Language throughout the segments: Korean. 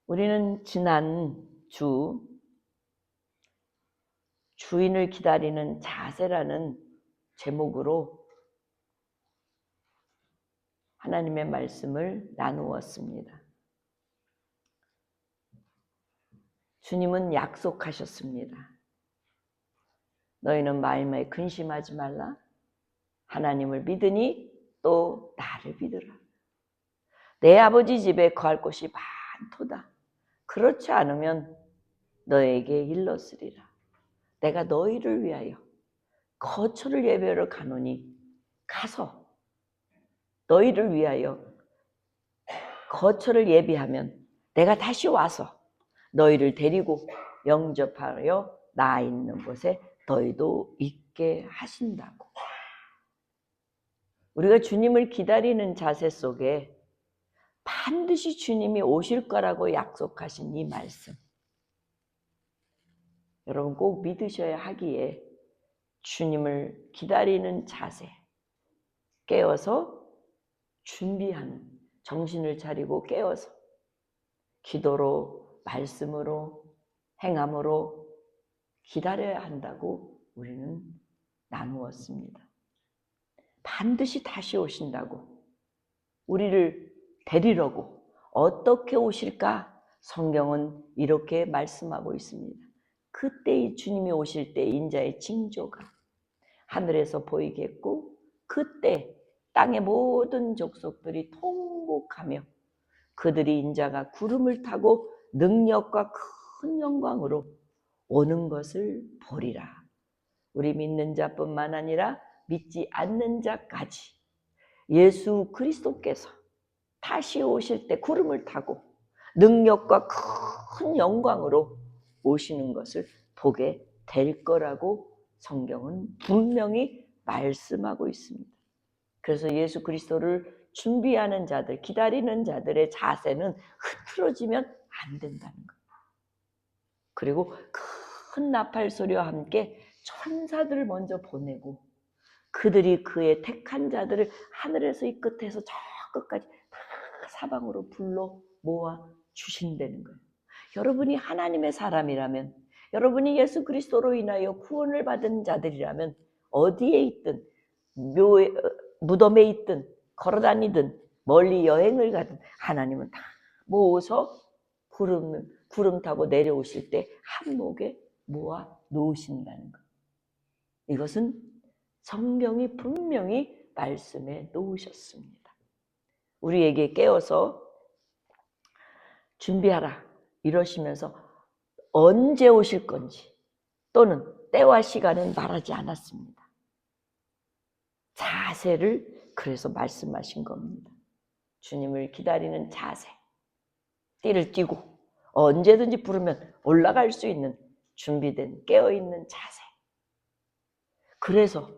우리는 지난 주 주인을 기다리는 자세라는 제목으로 하나님의 말씀을 나누었습니다. 주님은 약속하셨습니다. 너희는 마음에 근심하지 말라. 하나님을 믿으니 또 나를 믿으라. 내 아버지 집에 거할 곳이 많도다. 그렇지 않으면 너에게 일렀으리라. 내가 너희를 위하여 거처를 예배하러 가노니 가서 너희를 위하여 거처를 예비하면 내가 다시 와서 너희를 데리고 영접하여 나 있는 곳에 너희도 있게 하신다고. 우리가 주님을 기다리는 자세 속에 반드시 주님이 오실 거라고 약속하신 이 말씀, 여러분 꼭 믿으셔야 하기에 주님을 기다리는 자세, 깨어서 준비하는, 정신을 차리고 깨어서 기도로, 말씀으로, 행함으로 기다려야 한다고 우리는 나누었습니다. 반드시 다시 오신다고, 우리를 데리려고 어떻게 오실까? 성경은 이렇게 말씀하고 있습니다. 그때의 주님이 오실 때 인자의 징조가 하늘에서 보이겠고, 그때 땅의 모든 족속들이 통곡하며 그들이 인자가 구름을 타고 능력과 큰 영광으로 오는 것을 보리라. 우리 믿는 자뿐만 아니라 믿지 않는 자까지 예수 그리스도께서 다시 오실 때 구름을 타고 능력과 큰 영광으로 오시는 것을 보게 될 거라고 성경은 분명히 말씀하고 있습니다. 그래서 예수 그리스도를 준비하는 자들, 기다리는 자들의 자세는 흐트러지면 안 된다는 거예요. 그리고 큰 나팔 소리와 함께 천사들을 먼저 보내고 그들이 그의 택한 자들을 하늘에서 이 끝에서 저 끝까지 다 사방으로 불러 모아 주신다는 거예요. 여러분이 하나님의 사람이라면, 여러분이 예수 그리스도로 인하여 구원을 받은 자들이라면 어디에 있든, 무덤에 있든, 걸어다니든, 멀리 여행을 가든 하나님은 다 모아서 구름 타고 내려오실 때 한목에 모아 놓으신다는 것. 이것은 성경이 분명히 말씀해 놓으셨습니다. 우리에게 깨어서 준비하라 이러시면서 언제 오실 건지 또는 때와 시간은 말하지 않았습니다. 자세를 그래서 말씀하신 겁니다. 주님을 기다리는 자세, 띠를 띠고 언제든지 부르면 올라갈 수 있는 준비된 깨어있는 자세. 그래서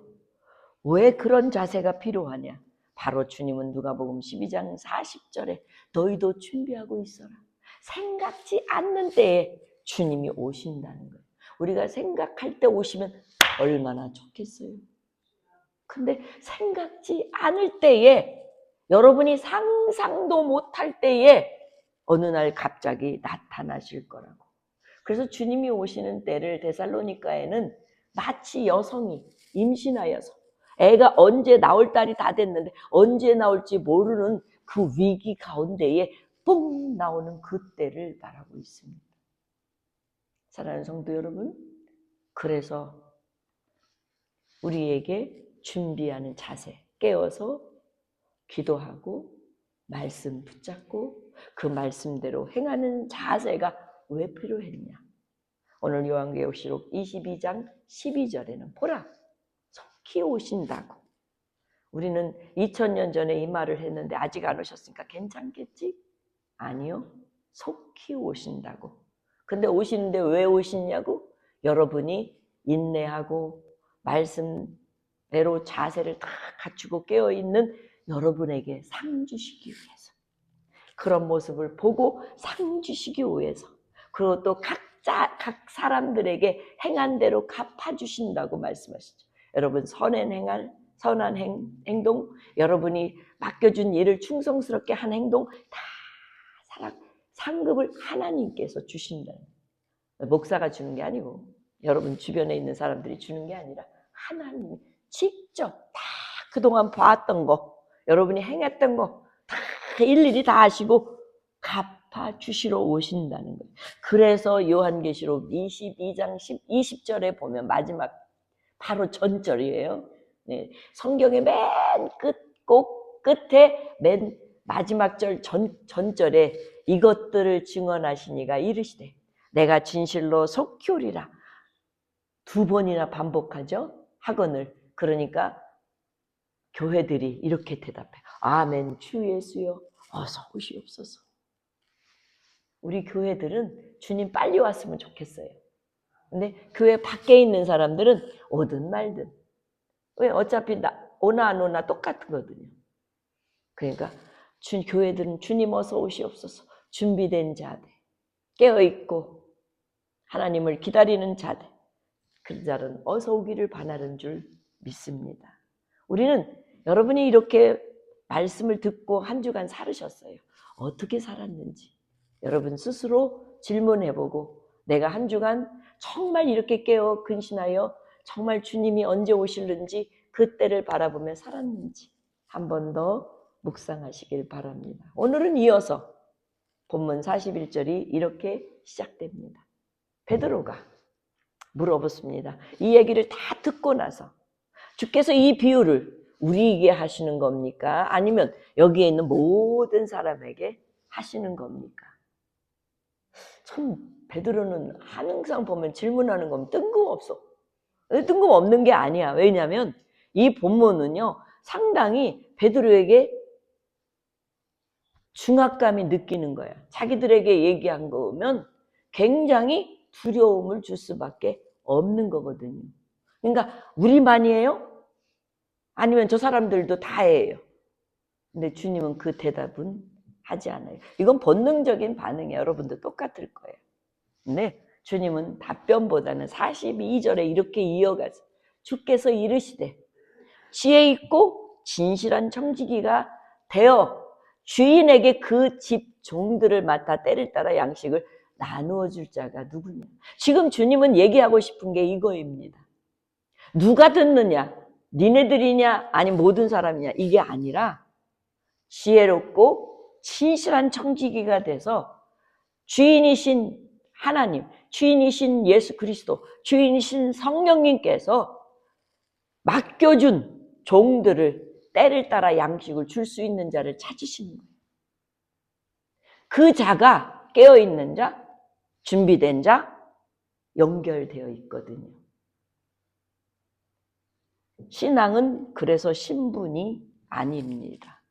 왜 그런 자세가 필요하냐? 바로 주님은 누가복음 12장 40절에 너희도 준비하고 있어라. 생각지 않는 때에 주님이 오신다는 거예요. 우리가 생각할 때 오시면 얼마나 좋겠어요. 근데 생각지 않을 때에, 여러분이 상상도 못할 때에 어느 날 갑자기 나타나실 거라고. 그래서 주님이 오시는 때를 데살로니가에는 마치 여성이 임신하여서 애가 언제 나올 달이 다 됐는데 언제 나올지 모르는 그 위기 가운데에 뿡 나오는 그때를 말하고 있습니다. 사랑하는 성도 여러분, 그래서 우리에게 준비하는 자세, 깨어서 기도하고 말씀 붙잡고 그 말씀대로 행하는 자세가 왜 필요했냐? 오늘 요한계시록 22장 12절에는 보라, 속히 오신다고. 우리는 2000년 전에 이 말을 했는데 아직 안 오셨으니까 괜찮겠지? 아니요, 속히 오신다고. 근데 오시는데 왜 오시냐고? 여러분이 인내하고 말씀대로 자세를 다 갖추고 깨어있는 여러분에게 상 주시기 위해서, 그런 모습을 보고 상 주시기 위해서, 그리고 또 각 사람들에게 행한 대로 갚아주신다고 말씀하시죠. 여러분 선한 행동, 여러분이 맡겨준 일을 충성스럽게 한 행동 다 상급을 하나님께서 주신다는 거예요. 목사가 주는 게 아니고 여러분 주변에 있는 사람들이 주는 게 아니라 하나님이 직접 다 그동안 봐왔던 거, 여러분이 행했던 거 다 일일이 다 아시고 갚아 주시러 오신다는 거예요. 그래서 요한계시록 22장 20절에 보면 마지막 바로 전절이에요. 네, 성경의 맨 꼭 끝에 맨 마지막 절 전절에 이것들을 증언하시니가 이르시되 내가 진실로 속히 오리라. 2번이나 반복하죠. 학언을. 그러니까 교회들이 이렇게 대답해. 아멘 주 예수여 어서 오시옵소서. 우리 교회들은 주님 빨리 왔으면 좋겠어요. 근데 교회 밖에 있는 사람들은 오든 말든. 왜? 어차피 오나 안 오나 똑같은 거거든요. 그러니까 교회들은 주님 어서 오시옵소서. 준비된 자들, 깨어있고 하나님을 기다리는 자들, 그 자는 어서 오기를 바라는 줄 믿습니다. 우리는 여러분이 이렇게 말씀을 듣고 한 주간 살으셨어요. 어떻게 살았는지 여러분 스스로 질문해보고 내가 한 주간 정말 이렇게 깨어 근신하여 정말 주님이 언제 오실는지 그때를 바라보며 살았는지 한 번 더 묵상하시길 바랍니다. 오늘은 이어서 본문 41절이 이렇게 시작됩니다. 베드로가 물어봤습니다. 이 얘기를 다 듣고 나서 주께서 이 비유를 우리에게 하시는 겁니까? 아니면 여기에 있는 모든 사람에게 하시는 겁니까? 참 베드로는 항상 보면 질문하는 건 뜬금없어. 뜬금없는 게 아니야. 왜냐하면 이 본문은요 상당히 베드로에게 중압감이 느끼는 거야. 자기들에게 얘기한 거면 굉장히 두려움을 줄 수밖에 없는 거거든요. 그러니까 우리만이에요? 아니면 저 사람들도 다예요? 근데 주님은 그 대답은 하지 않아요. 이건 본능적인 반응이에요. 여러분도 똑같을 거예요. 근데 주님은 답변보다는 42절에 이렇게 이어가서 주께서 이르시되 지혜 있고 진실한 청지기가 되어 주인에게 그 집 종들을 맡아 때를 따라 양식을 나누어 줄 자가 누구냐. 지금 주님은 얘기하고 싶은 게 이거입니다. 누가 듣느냐? 니네들이냐? 아니 모든 사람이냐? 이게 아니라 지혜롭고 진실한 청지기가 돼서 주인이신 하나님, 주인이신 예수 그리스도, 주인이신 성령님께서 맡겨준 종들을 때를 따라 양식을 줄 수 있는 자를 찾으시는 거예요. 그 자가 깨어있는 자, 준비된 자, 연결되어 있거든요. 신앙은 그래서 신분이 아닙니다.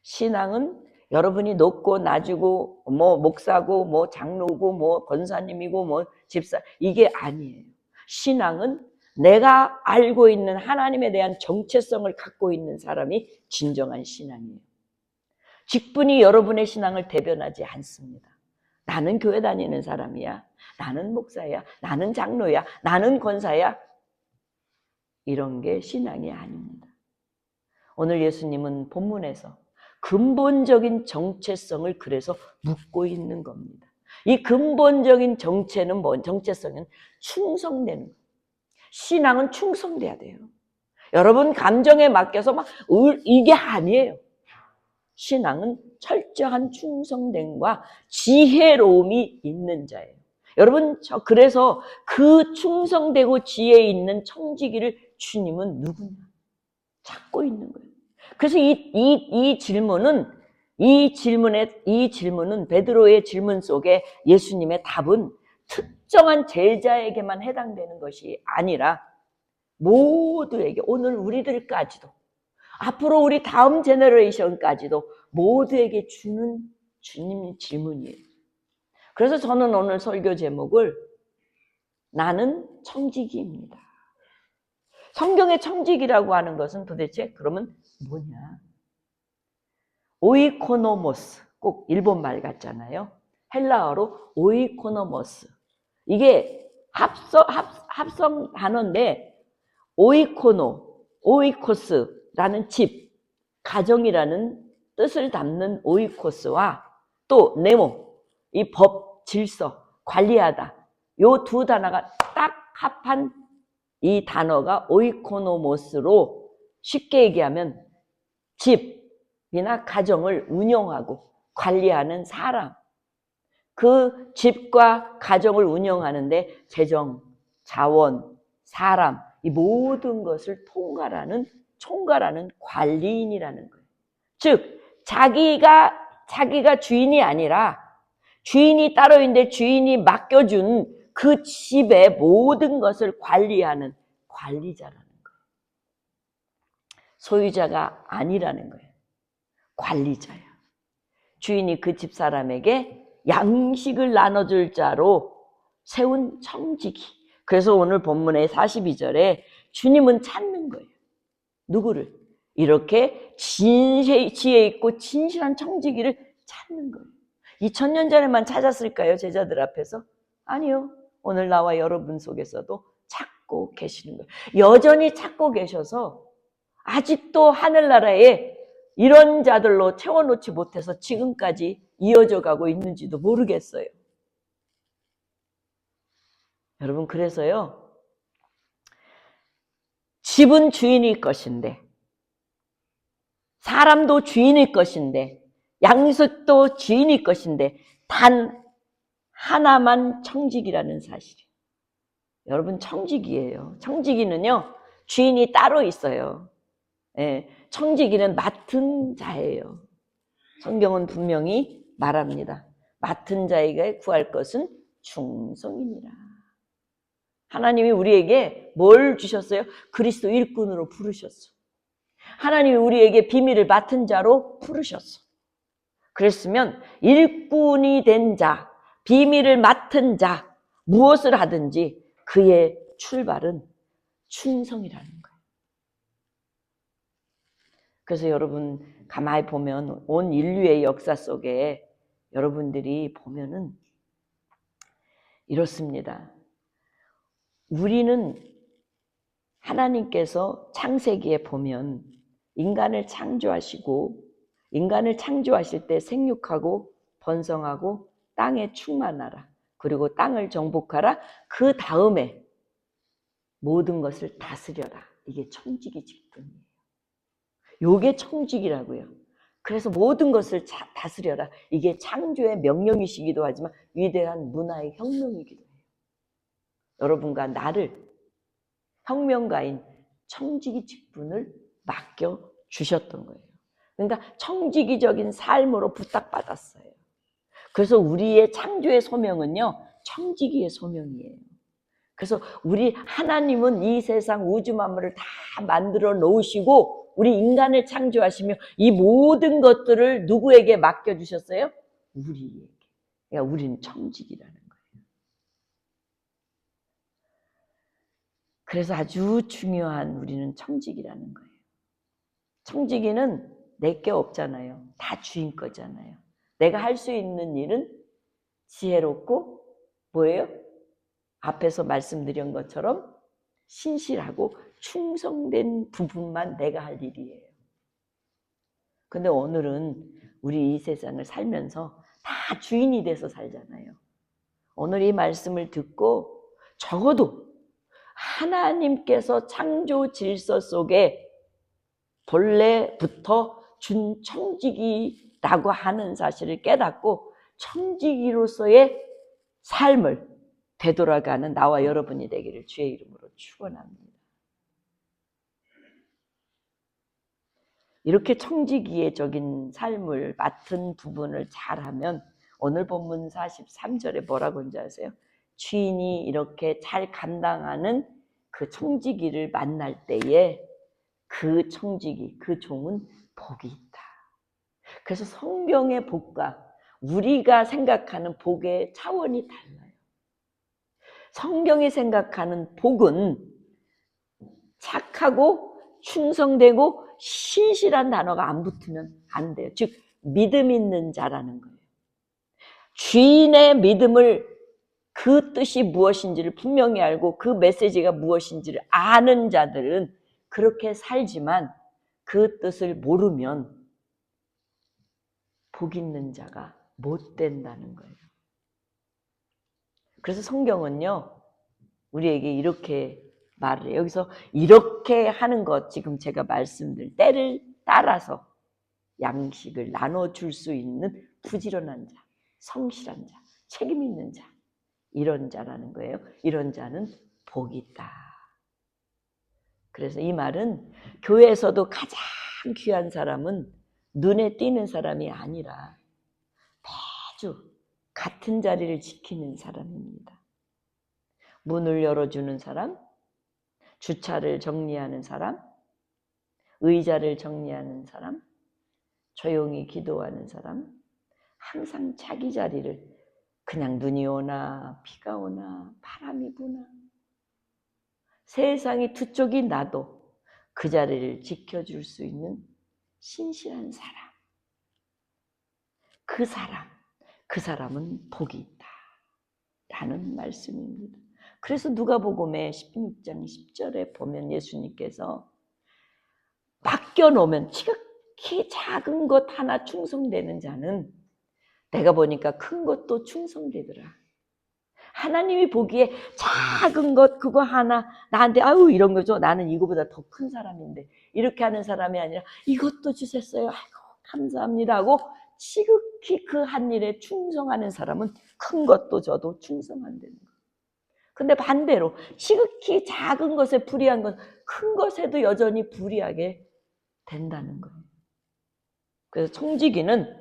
신앙은 여러분이 높고 낮고 뭐 목사고 뭐 장로고 뭐 권사님이고 뭐 집사 이게 아니에요. 신앙은 내가 알고 있는 하나님에 대한 정체성을 갖고 있는 사람이 진정한 신앙이에요. 직분이 여러분의 신앙을 대변하지 않습니다. 나는 교회 다니는 사람이야. 나는 목사야. 나는 장로야. 나는 권사야. 이런 게 신앙이 아닙니다. 오늘 예수님은 본문에서 근본적인 정체성을 그래서 묻고 있는 겁니다. 이 근본적인 정체성은 충성되는 거예요. 신앙은 충성돼야 돼요. 여러분 감정에 맡겨서 이게 아니에요. 신앙은 철저한 충성됨과 지혜로움이 있는 자예요. 여러분 그래서 그 충성되고 지혜 있는 청지기를 주님은 누구냐 찾고 있는 거예요. 그래서 이 질문은 베드로의 질문 속에 예수님의 답은 특정한 제자에게만 해당되는 것이 아니라 모두에게 오늘 우리들까지도 앞으로 우리 다음 제너레이션까지도 모두에게 주는 주님의 질문이에요. 그래서 저는 오늘 설교 제목을 나는 청지기입니다. 성경의 청지기라고 하는 것은 도대체 그러면 뭐냐? 오이코노모스, 꼭 일본 말 같잖아요. 헬라어로 오이코노모스. 이게 합성 단어인데 오이코스라는 집, 가정이라는 뜻을 담는 오이코스와 또 네모, 이 법, 질서, 관리하다. 요 두 단어가 딱 합한 이 단어가 오이코노모스로 쉽게 얘기하면 집이나 가정을 운영하고 관리하는 사람. 그 집과 가정을 운영하는데 재정, 자원, 사람 이 모든 것을 총괄하는 관리인이라는 거예요. 즉 자기가 주인이 아니라 주인이 따로 있는데 주인이 맡겨준 그 집의 모든 것을 관리하는 관리자라는 거예요. 소유자가 아니라는 거예요. 관리자야. 주인이 그 집사람에게 양식을 나눠줄 자로 세운 청지기. 그래서 오늘 본문의 42절에 주님은 찾는 거예요. 누구를? 이렇게 지혜 있고 진실한 청지기를 찾는 거예요. 2000년 전에만 찾았을까요? 제자들 앞에서? 아니요. 오늘 나와 여러분 속에서도 찾고 계시는 거예요. 여전히 찾고 계셔서 아직도 하늘나라에 이런 자들로 채워놓지 못해서 지금까지 이어져 가고 있는지도 모르겠어요. 여러분, 그래서요, 집은 주인일 것인데, 사람도 주인일 것인데, 양식도 주인일 것인데, 단 하나만 청지기라는 사실이에요. 여러분, 청지기예요. 청지기는요, 주인이 따로 있어요. 예, 청지기는 맡은 자예요. 성경은 분명히 말합니다. 맡은 자에게 구할 것은 충성이니라. 하나님이 우리에게 뭘 주셨어요? 그리스도 일꾼으로 부르셨어. 하나님이 우리에게 비밀을 맡은 자로 부르셨어. 그랬으면 일꾼이 된 자, 비밀을 맡은 자, 무엇을 하든지 그의 출발은 충성이라는 거예요. 그래서 여러분 가만히 보면 온 인류의 역사 속에 여러분들이 보면은 이렇습니다. 우리는 하나님께서 창세기에 보면 인간을 창조하시고 인간을 창조하실 때 생육하고 번성하고 땅에 충만하라. 그리고 땅을 정복하라. 그 다음에 모든 것을 다스려라. 이게 청지기 직분이에요. 요게 청지기라고요. 그래서 모든 것을 다스려라. 이게 창조의 명령이시기도 하지만 위대한 문화의 혁명이기도 해요. 여러분과 나를 혁명가인 청지기 직분을 맡겨주셨던 거예요. 그러니까 청지기적인 삶으로 부탁받았어요. 그래서 우리의 창조의 소명은요, 청지기의 소명이에요. 그래서 우리 하나님은 이 세상 우주 만물을 다 만들어 놓으시고 우리 인간을 창조하시며 이 모든 것들을 누구에게 맡겨주셨어요? 우리에게. 그러니까 우리는 청지기라는 거예요. 그래서 아주 중요한 우리는 청지기라는 거예요. 청지기는 내게 없잖아요. 다 주인 거잖아요. 내가 할 수 있는 일은 지혜롭고 뭐예요? 앞에서 말씀드린 것처럼 신실하고 충성된 부분만 내가 할 일이에요. 근데 오늘은 우리 이 세상을 살면서 다 주인이 돼서 살잖아요. 오늘 이 말씀을 듣고 적어도 하나님께서 창조 질서 속에 본래부터 준 청지기라고 하는 사실을 깨닫고 청지기로서의 삶을 되돌아가는 나와 여러분이 되기를 주의 이름으로 축원합니다. 이렇게 청지기적인 삶을 맡은 부분을 잘하면 오늘 본문 43절에 뭐라고 하는지 아세요? 주인이 이렇게 잘 감당하는 그 청지기를 만날 때에 그 청지기, 그 종은 복이 있다. 그래서 성경의 복과 우리가 생각하는 복의 차원이 달라요. 성경이 생각하는 복은 착하고 충성되고 신실한 단어가 안 붙으면 안 돼요. 즉 믿음 있는 자라는 거예요. 주인의 믿음을 그 뜻이 무엇인지를 분명히 알고 그 메시지가 무엇인지를 아는 자들은 그렇게 살지만 그 뜻을 모르면 복 있는 자가 못 된다는 거예요. 그래서 성경은요, 우리에게 이렇게 말을 해요. 여기서 이렇게 하는 것, 지금 제가 말씀드린 때를 따라서 양식을 나눠줄 수 있는 부지런한 자, 성실한 자, 책임 있는 자, 이런 자라는 거예요. 이런 자는 복이 있다. 그래서 이 말은 교회에서도 가장 귀한 사람은 눈에 띄는 사람이 아니라 매주 같은 자리를 지키는 사람입니다. 문을 열어주는 사람, 주차를 정리하는 사람, 의자를 정리하는 사람, 조용히 기도하는 사람, 항상 자기 자리를 그냥 눈이 오나 비가 오나 바람이 부나 세상이 두 쪽이 나도 그 자리를 지켜줄 수 있는 신실한 사람. 그 사람은 복이 있다. 라는 말씀입니다. 그래서 누가복음의 16장 10절에 보면 예수님께서 맡겨놓으면 지극히 작은 것 하나 충성되는 자는 내가 보니까 큰 것도 충성되더라. 하나님이 보기에 작은 것 그거 하나 나한테 아유 이런 거죠. 나는 이거보다 더 큰 사람인데 이렇게 하는 사람이 아니라 이것도 주셨어요. 아이고 감사합니다 하고 지극히 그 한 일에 충성하는 사람은 큰 것도 저도 충성한다는 거예요. 근데 반대로 지극히 작은 것에 불의한 건 큰 것에도 여전히 불의하게 된다는 거예요. 그래서 청지기는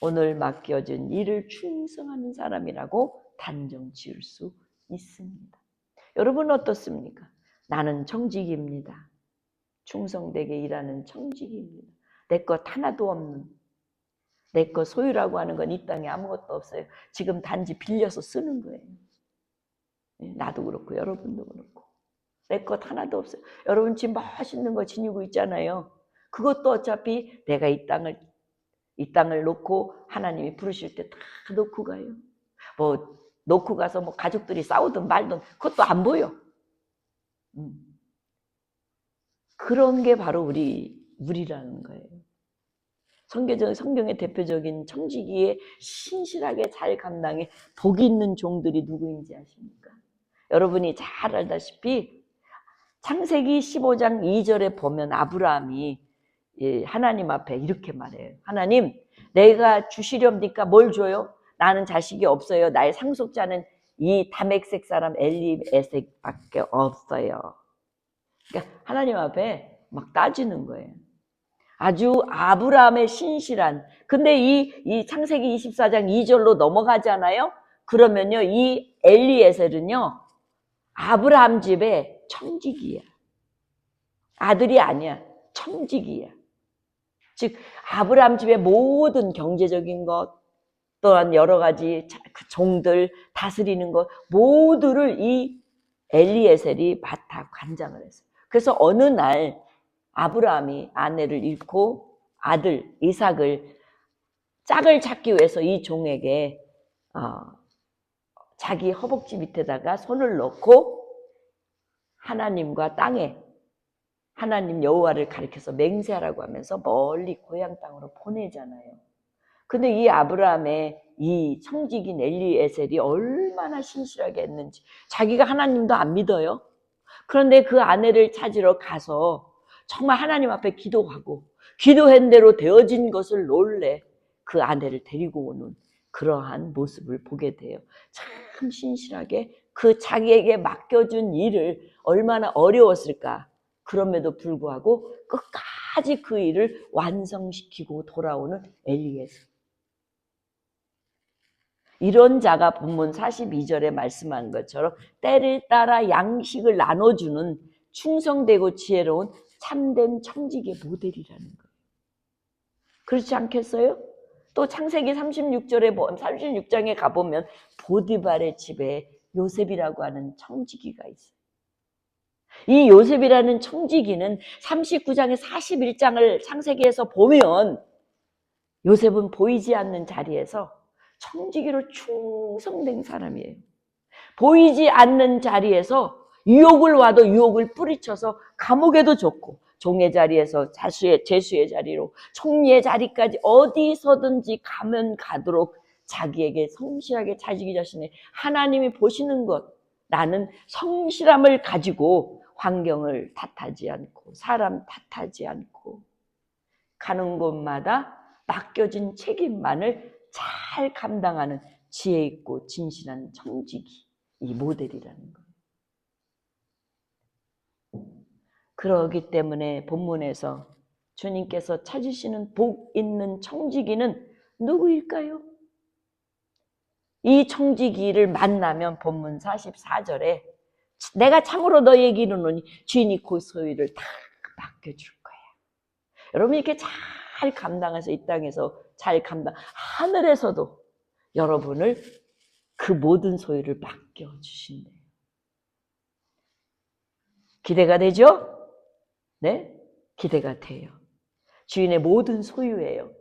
오늘 맡겨진 일을 충성하는 사람이라고 단정 지을 수 있습니다. 여러분 어떻습니까? 나는 청지기입니다. 충성되게 일하는 청지기입니다. 내 것 하나도 없는, 내 것 소유라고 하는 건 이 땅에 아무것도 없어요. 지금 단지 빌려서 쓰는 거예요. 나도 그렇고 여러분도 그렇고 내 것 하나도 없어요. 여러분 지금 맛있는 거 지니고 있잖아요. 그것도 어차피 내가 이 땅을 놓고 하나님이 부르실 때 다 놓고 가요. 뭐 놓고 가서 뭐 가족들이 싸우든 말든 그것도 안 보여. 그런 게 바로 우리라는 거예요. 성경의 대표적인 청지기에 신실하게 잘 감당해 복이 있는 종들이 누구인지 아십니까? 여러분이 잘 알다시피 창세기 15장 2절에 보면 아브라함이 하나님 앞에 이렇게 말해요. 하나님, 내가 주시렵니까? 뭘 줘요? 나는 자식이 없어요. 나의 상속자는 이 다메섹 사람 엘리에섹밖에 없어요. 그러니까 하나님 앞에 막 따지는 거예요. 아주 아브라함의 신실한. 근데 이 창세기 24장 2절로 넘어가잖아요. 그러면요, 이 엘리에셀은요, 아브라함 집의 청지기야. 아들이 아니야. 청지기야. 즉 아브라함 집의 모든 경제적인 것 또한 여러 가지 종들 다스리는 것 모두를 이 엘리에셀이 맡아 관장을 했어요. 그래서 어느 날 아브라함이 아내를 잃고 아들 이삭을 짝을 찾기 위해서 이 종에게 자기 허벅지 밑에다가 손을 넣고 하나님과 땅에 하나님 여호와를 가리켜서 맹세하라고 하면서 멀리 고향 땅으로 보내잖아요. 근데 이 아브라함의 이 청지기인 엘리에셀이 얼마나 신실하게 했는지 자기가 하나님도 안 믿어요. 그런데 그 아내를 찾으러 가서 정말 하나님 앞에 기도하고 기도한 대로 되어진 것을 놀래 그 아내를 데리고 오는 그러한 모습을 보게 돼요. 참 신실하게 그 자기에게 맡겨준 일을 얼마나 어려웠을까. 그럼에도 불구하고 끝까지 그 일을 완성시키고 돌아오는 엘리에셀. 이런 자가 본문 42절에 말씀한 것처럼 때를 따라 양식을 나눠주는 충성되고 지혜로운 참된 청지기의 모델이라는 거예요. 그렇지 않겠어요? 또 창세기 36장에 가보면 보디발의 집에 요셉이라고 하는 청지기가 있어요. 이 요셉이라는 청지기는 39장에 41장을 창세기에서 보면 요셉은 보이지 않는 자리에서 청지기로 충성된 사람이에요. 보이지 않는 자리에서 유혹을 와도 유혹을 뿌리쳐서 감옥에도 줬고 종의 자리에서 제수의 자리로 총리의 자리까지 어디서든지 가면 가도록 자기에게 성실하게 자기 자신의 하나님이 보시는 것, 나는 성실함을 가지고 환경을 탓하지 않고 사람 탓하지 않고 가는 곳마다 맡겨진 책임만을 잘 감당하는 지혜 있고 진실한 청지기, 이 모델이라는 거예요. 그러기 때문에 본문에서 주님께서 찾으시는 복 있는 청지기는 누구일까요? 이 청지기를 만나면 본문 44절에 내가 참으로 너에게 이르노니 주인이 그 소유를 다 맡겨줄 거야. 여러분 이렇게 잘 감당해서 이 땅에서 잘 감당, 하늘에서도 여러분을 그 모든 소유를 맡겨주신대요. 기대가 되죠? 네? 기대가 돼요. 주인의 모든 소유예요.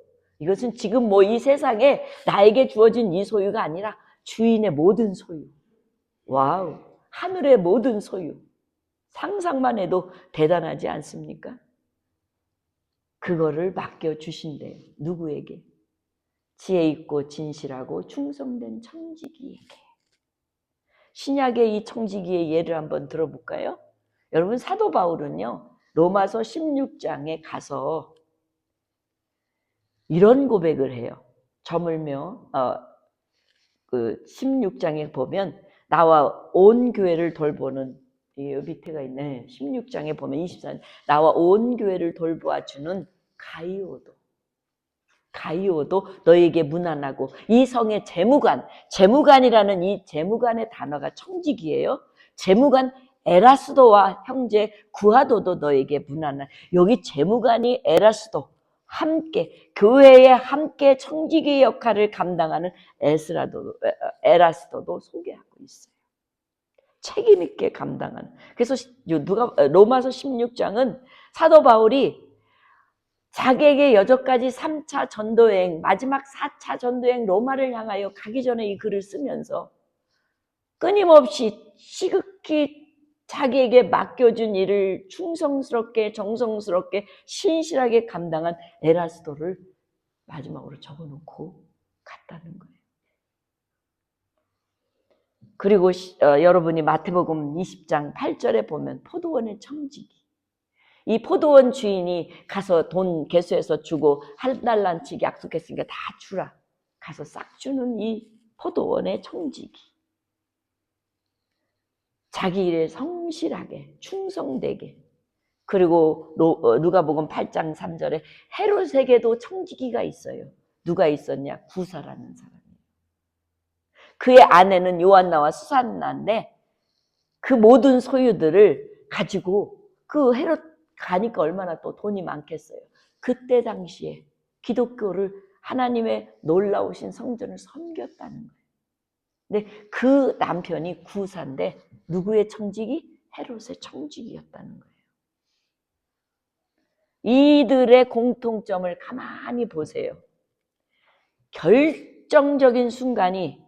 이것은 지금 뭐 이 세상에 나에게 주어진 이 소유가 아니라 주인의 모든 소유. 와우, 하늘의 모든 소유. 상상만 해도 대단하지 않습니까? 그거를 맡겨주신대요. 누구에게? 지혜 있고 진실하고 충성된 청지기에게. 신약의 이 청지기의 예를 한번 들어볼까요? 여러분 사도 바울은요, 로마서 16장에 가서 이런 고백을 해요. 저물며 그 16장에 보면 나와 온 교회를 돌보는, 이 밑에가 있네. 16장에 보면 24절, 나와 온 교회를 돌보아주는 가이오도 너에게 문안하고, 이 성의 재무관이라는 이 재무관의 단어가 청지기예요. 재무관 에라스도와 형제 구하도도 너에게 문안하라. 여기 재무관이 에라스도, 함께 교회에 함께 청지기 역할을 감당하는 에라스도도 소개하고 있어요. 책임 있게 감당하는. 그래서 로마서 16장은 사도 바울이 자기에게 여전까지 3차 전도여행, 마지막 4차 전도여행 로마를 향하여 가기 전에 이 글을 쓰면서 끊임없이 시극히 자기에게 맡겨준 일을 충성스럽게 정성스럽게 신실하게 감당한 에라스도를 마지막으로 적어놓고 갔다는 거예요. 그리고 여러분이 마태복음 20장 8절에 보면 포도원의 청지기, 이 포도원 주인이 가서 돈 개수해서 주고 한 달란치 약속했으니까 다 주라, 가서 싹 주는 이 포도원의 청지기, 자기 일에 성실하게 충성되게. 그리고 누가복음 8장 3절에 헤롯에게도 청지기가 있어요. 누가 있었냐? 구사라는 사람이에요. 그의 아내는 요한나와 수산나인데 그 모든 소유들을 가지고 그 헤롯 가니까 얼마나 또 돈이 많겠어요. 그때 당시에 기독교를, 하나님의 놀라우신 성전을 섬겼다는 거예요. 근데 그 남편이 구사인데 누구의 청지기? 헤롯의 청지기였다는 거예요. 이들의 공통점을 가만히 보세요. 결정적인 순간이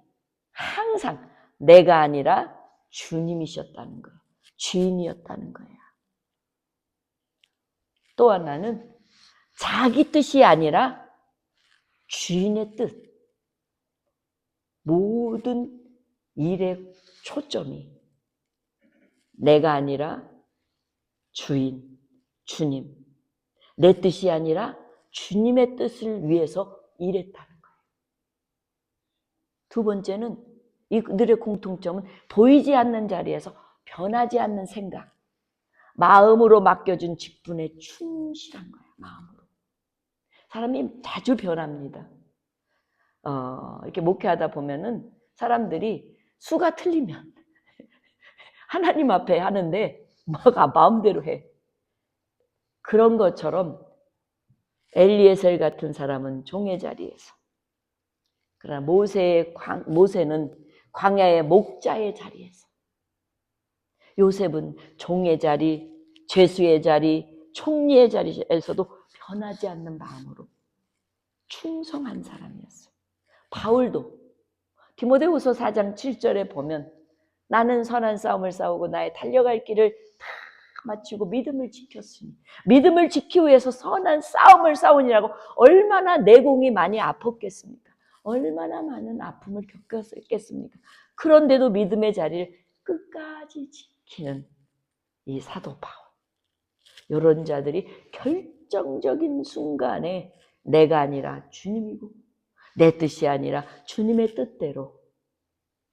항상 내가 아니라 주님이셨다는 거예요. 주인이었다는 거예요. 또 하나는 자기 뜻이 아니라 주인의 뜻. 모든 일의 초점이 내가 아니라 주인, 주님. 내 뜻이 아니라 주님의 뜻을 위해서 일했다는 거예요. 두 번째는 이들의 공통점은 보이지 않는 자리에서 변하지 않는 생각, 마음으로 맡겨준 직분에 충실한 거예요. 마음으로. 사람이 자주 변합니다. 이렇게 목회하다 보면은 사람들이 수가 틀리면 하나님 앞에 하는데 뭐가 마음대로 해. 그런 것처럼 엘리에셀 같은 사람은 종의 자리에서, 그러나 모세는 광야의 목자의 자리에서, 요셉은 종의 자리, 죄수의 자리, 총리의 자리에서도 변하지 않는 마음으로 충성한 사람이었어요. 바울도 디모데후서 4장 7절에 보면 나는 선한 싸움을 싸우고 나의 달려갈 길을 다 마치고 믿음을 지켰으니, 믿음을 지키기 위해서 선한 싸움을 싸우니라고 얼마나 내공이 많이 아팠겠습니까? 얼마나 많은 아픔을 겪었겠습니까? 그런데도 믿음의 자리를 끝까지 지키는 이 사도 바울. 이런 자들이 결정적인 순간에 내가 아니라 주님이고 내 뜻이 아니라 주님의 뜻대로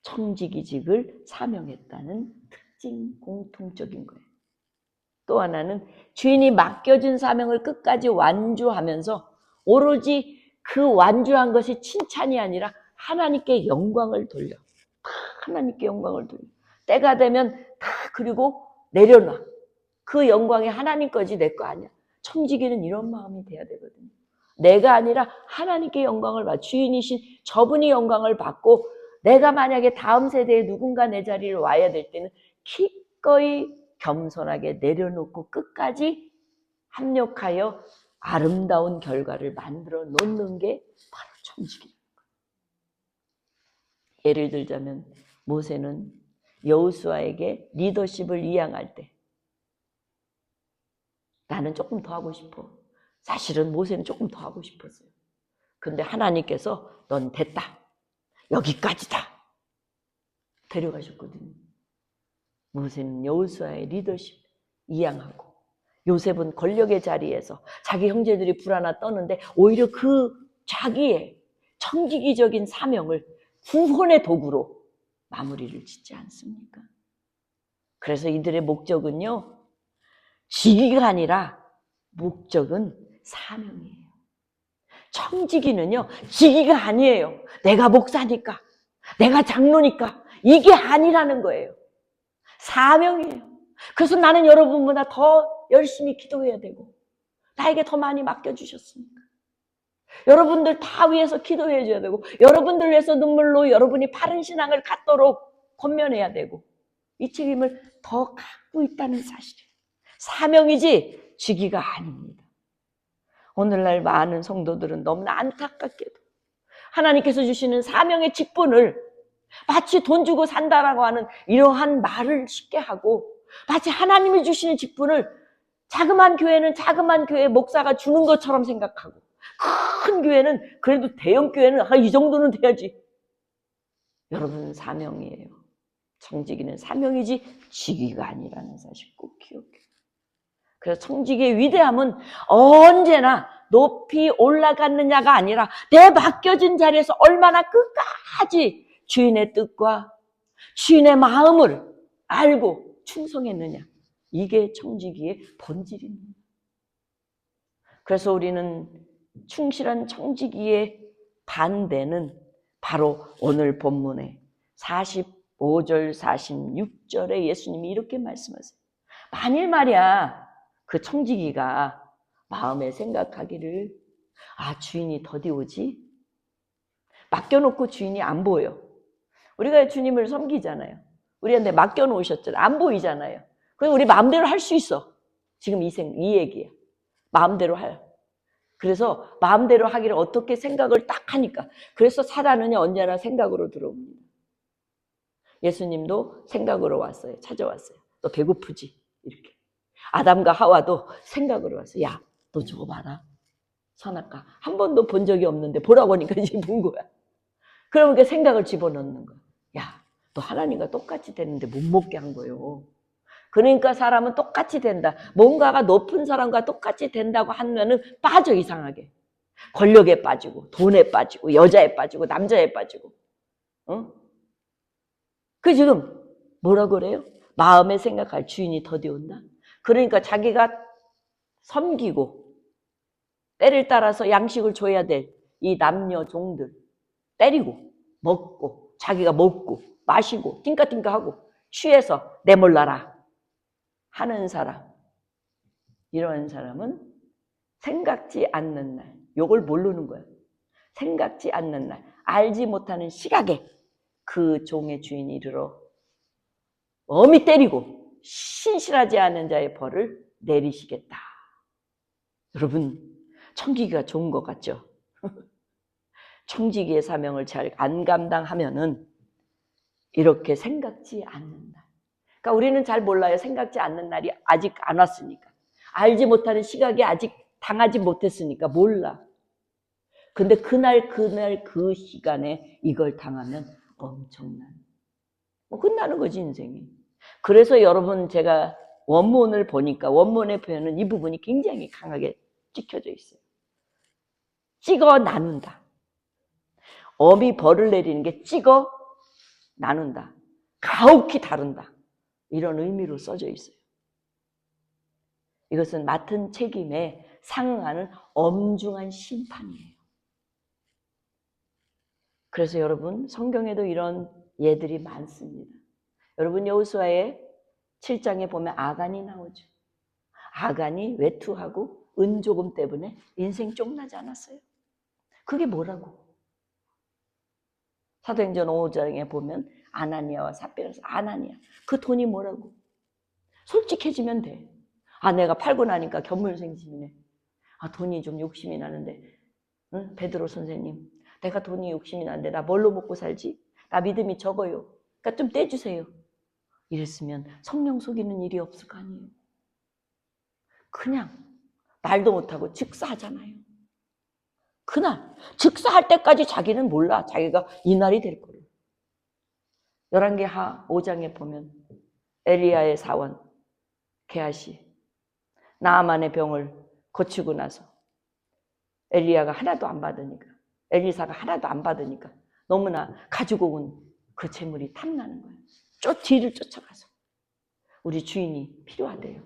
청지기직을 사명했다는 특징, 공통적인 거예요. 또 하나는 주인이 맡겨준 사명을 끝까지 완주하면서 오로지 그 완주한 것이 칭찬이 아니라 하나님께 영광을 돌려. 하나님께 영광을 돌려. 때가 되면 다 그리고 내려놔. 그 영광이 하나님 거지 내 거 아니야. 청지기는 이런 마음이 돼야 되거든요. 내가 아니라 하나님께 영광을 받고 주인이신 저분이 영광을 받고 내가 만약에 다음 세대에 누군가 내 자리를 와야 될 때는 기꺼이 겸손하게 내려놓고 끝까지 합력하여 아름다운 결과를 만들어 놓는 게 바로 청지기라는 거예요. 예를 들자면 모세는 여호수아에게 리더십을 이양할 때 나는 조금 더 하고 싶어. 사실은 모세는 조금 더 하고 싶었어요. 근데 하나님께서 넌 됐다. 여기까지다. 데려가셨거든요. 모세는 여호수아의 리더십 이양하고 요셉은 권력의 자리에서 자기 형제들이 불하나 떠는데 오히려 그 자기의 청지기적인 사명을 구원의 도구로 마무리를 짓지 않습니까? 그래서 이들의 목적은요. 직위가 아니라 목적은 사명이에요. 청지기는요. 직위가 아니에요. 내가 목사니까, 내가 장로니까 이게 아니라는 거예요. 사명이에요. 그래서 나는 여러분보다 더 열심히 기도해야 되고 나에게 더 많이 맡겨주셨으니까 여러분들 다 위해서 기도해 줘야 되고 여러분들 위해서 눈물로 여러분이 바른 신앙을 갖도록 권면해야 되고 이 책임을 더 갖고 있다는 사실이에요. 사명이지 직위가 아닙니다. 오늘날 많은 성도들은 너무나 안타깝게도 하나님께서 주시는 사명의 직분을 마치 돈 주고 산다라고 하는 이러한 말을 쉽게 하고 마치 하나님이 주시는 직분을 자그마한 교회는 자그마한 교회 목사가 주는 것처럼 생각하고 큰 교회는 그래도 대형 교회는 이 정도는 돼야지. 여러분 사명이에요. 청지기는 사명이지 직위가 아니라는 사실 꼭 기억해요. 그래서 청지기의 위대함은 언제나 높이 올라갔느냐가 아니라 내 맡겨진 자리에서 얼마나 끝까지 주인의 뜻과 주인의 마음을 알고 충성했느냐. 이게 청지기의 본질입니다. 그래서 우리는 충실한 청지기의 반대는 바로 오늘 본문의 45절 46절에 예수님이 이렇게 말씀하세요. 만일 말이야 그 청지기가 마음에 생각하기를 주인이 더디 오지? 맡겨놓고 주인이 안 보여. 우리가 주님을 섬기잖아요. 우리한테 맡겨놓으셨잖아요. 안 보이잖아요. 그래서 우리 마음대로 할 수 있어. 지금 이 얘기야. 마음대로 할. 그래서 마음대로 하기를 어떻게 생각을 딱 하니까. 그래서 사단은 언제나 생각으로 들어옵니다. 예수님도 생각으로 왔어요. 찾아왔어요. 너 배고프지? 이렇게. 아담과 하와도 생각으로 왔어요. 야, 너 저거 봐라. 선악과. 한 번도 본 적이 없는데 보라고 하니까 이제 본 거야. 그러면 그 생각을 집어넣는 거야. 야, 너 하나님과 똑같이 됐는데 못 먹게 한 거예요. 그러니까 사람은 똑같이 된다. 뭔가가 높은 사람과 똑같이 된다고 하면은 빠져 이상하게. 권력에 빠지고 돈에 빠지고 여자에 빠지고 남자에 빠지고. 그 지금 뭐라 그래요? 마음에 생각할 주인이 더디 온다. 그러니까 자기가 섬기고 때를 따라서 양식을 줘야 될 이 남녀 종들 때리고 먹고 자기가 먹고 마시고 띵까띵까하고 취해서 내몰라라 하는 사람, 이런 사람은 생각지 않는 날, 요걸 모르는 거예요. 생각지 않는 날, 알지 못하는 시각에 그 종의 주인이 이르러 엄히 때리고 신실하지 않은 자의 벌을 내리시겠다. 여러분, 청지기가 좋은 것 같죠? 청지기의 사명을 잘 안 감당하면은 이렇게 생각지 않는 날. 그러니까 우리는 잘 몰라요. 생각지 않는 날이 아직 안 왔으니까. 알지 못하는 시각에 아직 당하지 못했으니까 몰라. 근데 그날 그 시간에 이걸 당하면 엄청난 끝나는 거지 인생이. 그래서 여러분 제가 원문을 보니까 원문의 표현은 이 부분이 굉장히 강하게 찍혀져 있어요. 찍어 나눈다. 어미 벌을 내리는 게 찍어 나눈다. 가혹히 다룬다. 이런 의미로 써져 있어요. 이것은 맡은 책임에 상응하는 엄중한 심판이에요. 그래서 여러분 성경에도 이런 예들이 많습니다. 여러분 여호수아의 7장에 보면 아간이 나오죠. 아간이 외투하고 은조금 때문에 인생 쫑나지 않았어요. 그게 뭐라고? 사도행전 5장에 보면 아나니아와 삽비라서 아나니아 그 돈이 뭐라고? 솔직해지면 돼. 내가 팔고 나니까 견물생심이네. 돈이 좀 욕심이 나는데 응? 베드로 선생님 내가 돈이 욕심이 나는데 나 뭘로 먹고 살지? 나 믿음이 적어요. 그러니까 좀 떼주세요. 이랬으면 성령 속이는 일이 없을 거 아니에요. 그냥 말도 못하고 즉사하잖아요. 그날 즉사할 때까지 자기는 몰라. 자기가 이날이 될 거를. 열왕기하 5장에 보면 엘리야의 사원 게하시 나아만의 병을 고치고 나서 엘리야가 하나도 안 받으니까 엘리사가 하나도 안 받으니까 너무나 가지고 온 그 재물이 탐나는 거예요. 뒤를 쫓아가서 우리 주인이 필요하대요.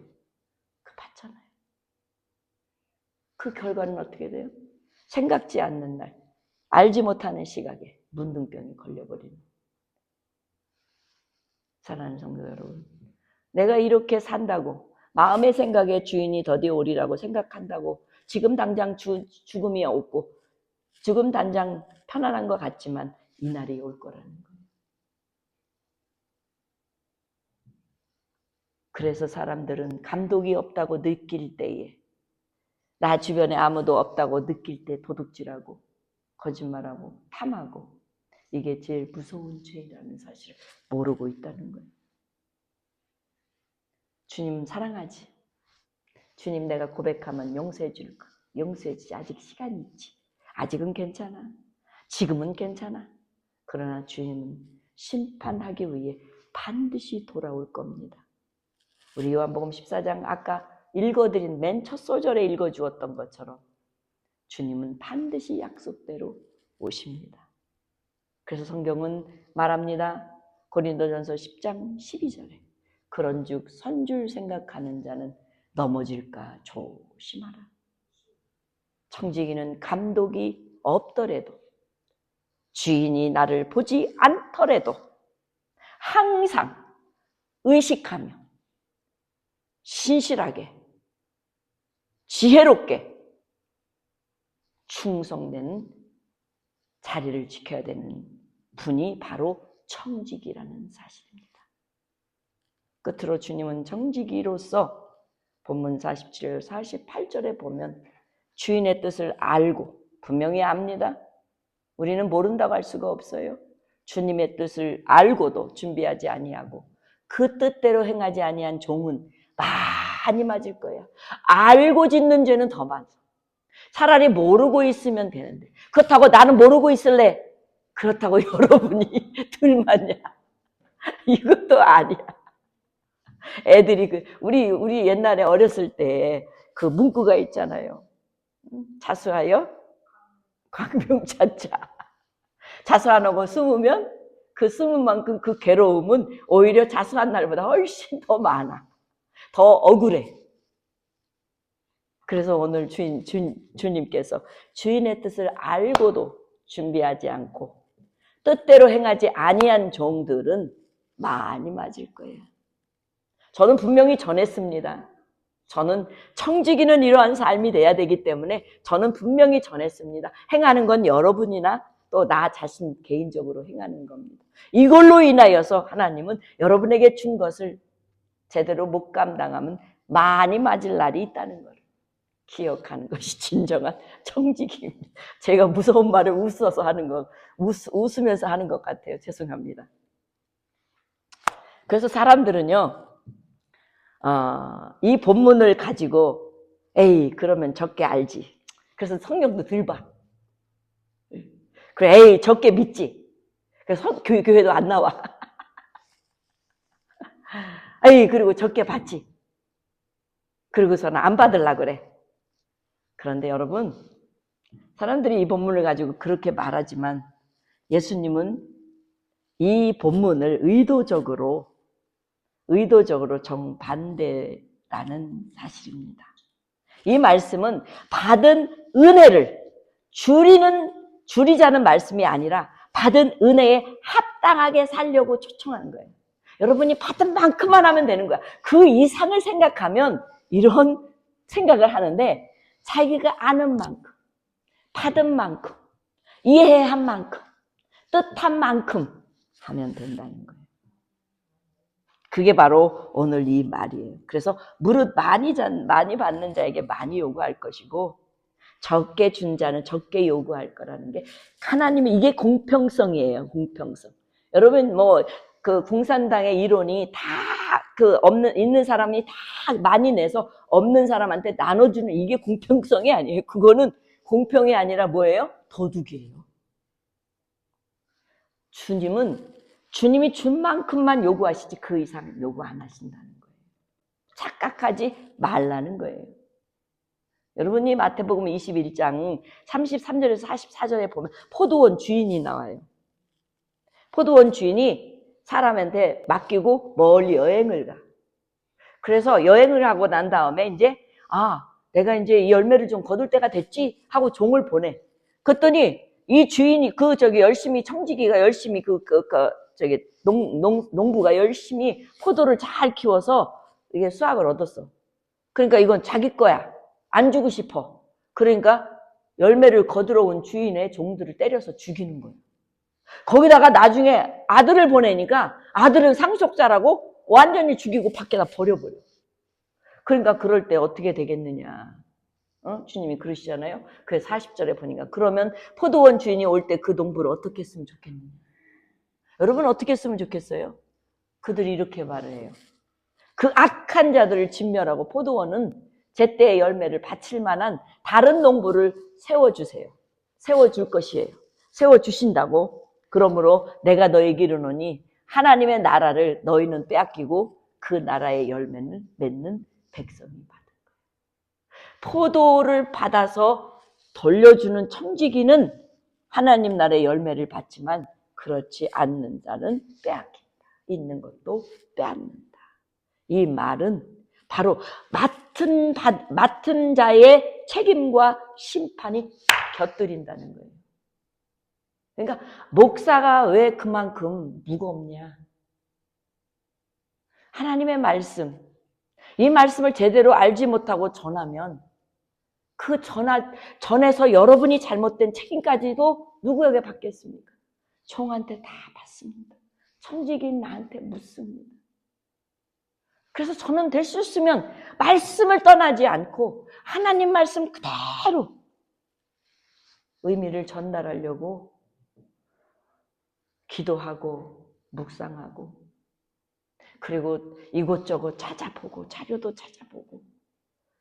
그 받잖아요. 그 결과는 어떻게 돼요? 생각지 않는 날 알지 못하는 시각에 문둥병이 걸려버리는. 사랑하는 성도 여러분, 내가 이렇게 산다고 마음의 생각에 주인이 더디 오리라고 생각한다고 지금 당장 죽음이 없고 지금 당장 편안한 것 같지만 이날이 올 거라는 거예요. 그래서 사람들은 감독이 없다고 느낄 때에 나 주변에 아무도 없다고 느낄 때 도둑질하고 거짓말하고 탐하고 이게 제일 무서운 죄라는 사실을 모르고 있다는 거예요. 주님 사랑하지? 주님 내가 고백하면 용서해 줄까? 용서해 주지. 아직 시간이 있지. 아직은 괜찮아. 지금은 괜찮아. 그러나 주님은 심판하기 위해 반드시 돌아올 겁니다. 우리 요한복음 14장 아까 읽어드린 맨 첫 소절에 읽어주었던 것처럼 주님은 반드시 약속대로 오십니다. 그래서 성경은 말합니다. 고린도전서 10장 12절에 그런즉 선줄 생각하는 자는 넘어질까 조심하라. 청지기는 감독이 없더라도 주인이 나를 보지 않더라도 항상 의식하며 신실하게 지혜롭게 충성된 자리를 지켜야 되는 분이 바로 청지기라는 사실입니다. 끝으로 주님은 청지기로서 본문 47절 48절에 보면 주인의 뜻을 알고 분명히 압니다. 우리는 모른다고 할 수가 없어요. 주님의 뜻을 알고도 준비하지 아니하고 그 뜻대로 행하지 아니한 종은 많이 맞을 거예요. 알고 짓는 죄는 더 많아. 차라리 모르고 있으면 되는데 그렇다고 나는 모르고 있을래. 그렇다고 여러분이 들맞냐. 이것도 아니야. 애들이 우리 옛날에 어렸을 때 그 문구가 있잖아요. 자수하여 광명찾자. 자수 안 하고 숨으면 그 숨은 만큼 그 괴로움은 오히려 자수한 날보다 훨씬 더 많아. 더 억울해. 그래서 오늘 주님께서 주인의 뜻을 알고도 준비하지 않고 뜻대로 행하지 아니한 종들은 많이 맞을 거예요. 저는 분명히 전했습니다. 저는 청지기는 이러한 삶이 돼야 되기 때문에 저는 분명히 전했습니다. 행하는 건 여러분이나 또 나 자신 개인적으로 행하는 겁니다. 이걸로 인하여서 하나님은 여러분에게 준 것을 제대로 못 감당하면 많이 맞을 날이 있다는 걸 기억하는 것이 진정한 청지기입니다. 제가 무서운 말을 웃어서 하는 거, 웃으면서 하는 것 같아요. 죄송합니다. 그래서 사람들은요, 이 본문을 가지고 에이 그러면 적게 알지. 그래서 성경도 덜 봐. 그래, 에이, 적게 믿지. 그래서 교회도 안 나와. 에이, 그리고 적게 받지. 그러고서는 안 받으려고 그래. 그런데 여러분, 사람들이 이 본문을 가지고 그렇게 말하지만 예수님은 이 본문을 의도적으로 정반대라는 사실입니다. 이 말씀은 받은 은혜를 줄이자는 말씀이 아니라 받은 은혜에 합당하게 살려고 초청하는 거예요. 여러분이 받은 만큼만 하면 되는 거야. 그 이상을 생각하면 이런 생각을 하는데 자기가 아는 만큼, 받은 만큼, 이해한 만큼, 뜻한 만큼 하면 된다는 거예요. 그게 바로 오늘 이 말이에요. 그래서 무릇 많이 받는 자에게 많이 요구할 것이고 적게 준 자는 적게 요구할 거라는 게 하나님이 이게 공평성이에요. 공평성. 여러분 그 공산당의 이론이 다 있는 사람이 다 많이 내서 없는 사람한테 나눠주는 이게 공평성이 아니에요. 그거는 공평이 아니라 뭐예요? 도둑이에요. 주님이 준 만큼만 요구하시지 그 이상 요구 안 하신다는 거예요. 착각하지 말라는 거예요. 여러분이 마태복음 21장 33절에서 44절에 보면 포도원 주인이 나와요. 포도원 주인이 사람한테 맡기고 멀리 여행을 가. 그래서 여행을 하고 난 다음에 이제 내가 이제 이 열매를 좀 거둘 때가 됐지 하고 종을 보내. 그랬더니 이 주인이 열심히 청지기가 열심히 농부가 열심히 포도를 잘 키워서 이게 수확을 얻었어. 그러니까 이건 자기 거야. 안 주고 싶어. 그러니까 열매를 거두러 온 주인의 종들을 때려서 죽이는 거예요. 거기다가 나중에 아들을 보내니까 아들은 상속자라고 완전히 죽이고 밖에다 버려버려. 그러니까 그럴 때 어떻게 되겠느냐. 주님이 그러시잖아요. 그래서 40절에 보니까 그러면 포도원 주인이 올 때 그 농부를 어떻게 했으면 좋겠느냐. 여러분 어떻게 했으면 좋겠어요? 그들이 이렇게 말을 해요. 그 악한 자들을 진멸하고 포도원은 제때의 열매를 바칠 만한 다른 농부를 세워주세요. 세워줄 것이에요. 세워주신다고. 그러므로 내가 너에게 이르노니 하나님의 나라를 너희는 빼앗기고 그 나라의 열매를 맺는 백성이 받을 거예요. 포도를 받아서 돌려주는 청지기는 하나님 나라의 열매를 받지만 그렇지 않는 자는 빼앗긴다. 있는 것도 빼앗는다. 이 말은 바로 맡은 자의 책임과 심판이 곁들인다는 거예요. 그러니까 목사가 왜 그만큼 무겁냐? 하나님의 말씀, 이 말씀을 제대로 알지 못하고 전하면 전에서 여러분이 잘못된 책임까지도 누구에게 받겠습니까? 종한테 다 받습니다. 청지기인 나한테 묻습니다. 그래서 저는 될 수 있으면 말씀을 떠나지 않고 하나님 말씀 그대로 의미를 전달하려고 기도하고 묵상하고 그리고 이곳저곳 찾아보고 자료도 찾아보고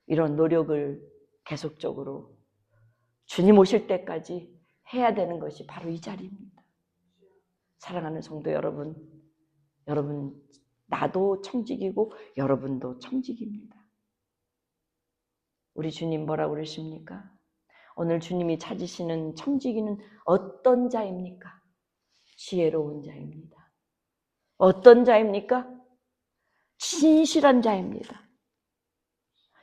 이런 노력을 계속적으로 주님 오실 때까지 해야 되는 것이 바로 이 자리입니다. 사랑하는 성도 여러분, 나도 청직이고 여러분도 청직입니다. 우리 주님 뭐라고 그러십니까? 오늘 주님이 찾으시는 청지기는 어떤 자입니까? 지혜로운 자입니다. 어떤 자입니까? 진실한 자입니다.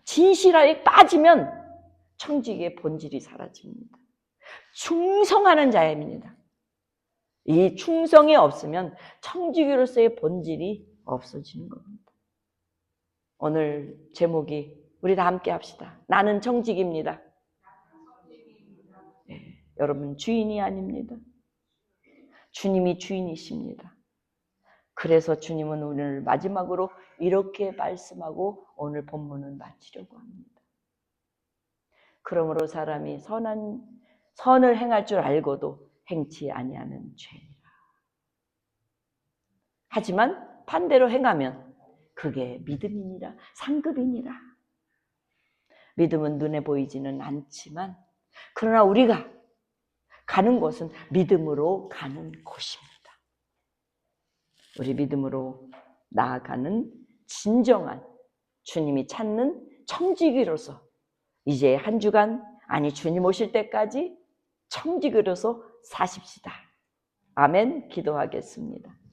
진실하게 빠지면 청지기의 본질이 사라집니다. 충성하는 자입니다. 이 충성이 없으면 청지기로서의 본질이 없어지는 겁니다. 오늘 제목이 우리 다 함께 합시다. 나는 청지기입니다. 네, 여러분 주인이 아닙니다. 주님이 주인이십니다. 그래서 주님은 오늘 마지막으로 이렇게 말씀하고 오늘 본문을 마치려고 합니다. 그러므로 사람이 선을 행할 줄 알고도 행치 아니하는 죄니라. 하지만 반대로 행하면 그게 믿음이니라, 상급이니라. 믿음은 눈에 보이지는 않지만 그러나 우리가 가는 곳은 믿음으로 가는 곳입니다. 우리 믿음으로 나아가는 진정한 주님이 찾는 청지기로서 이제 한 주간, 아니 주님 오실 때까지 청지기로서 사십시다. 아멘. 기도하겠습니다.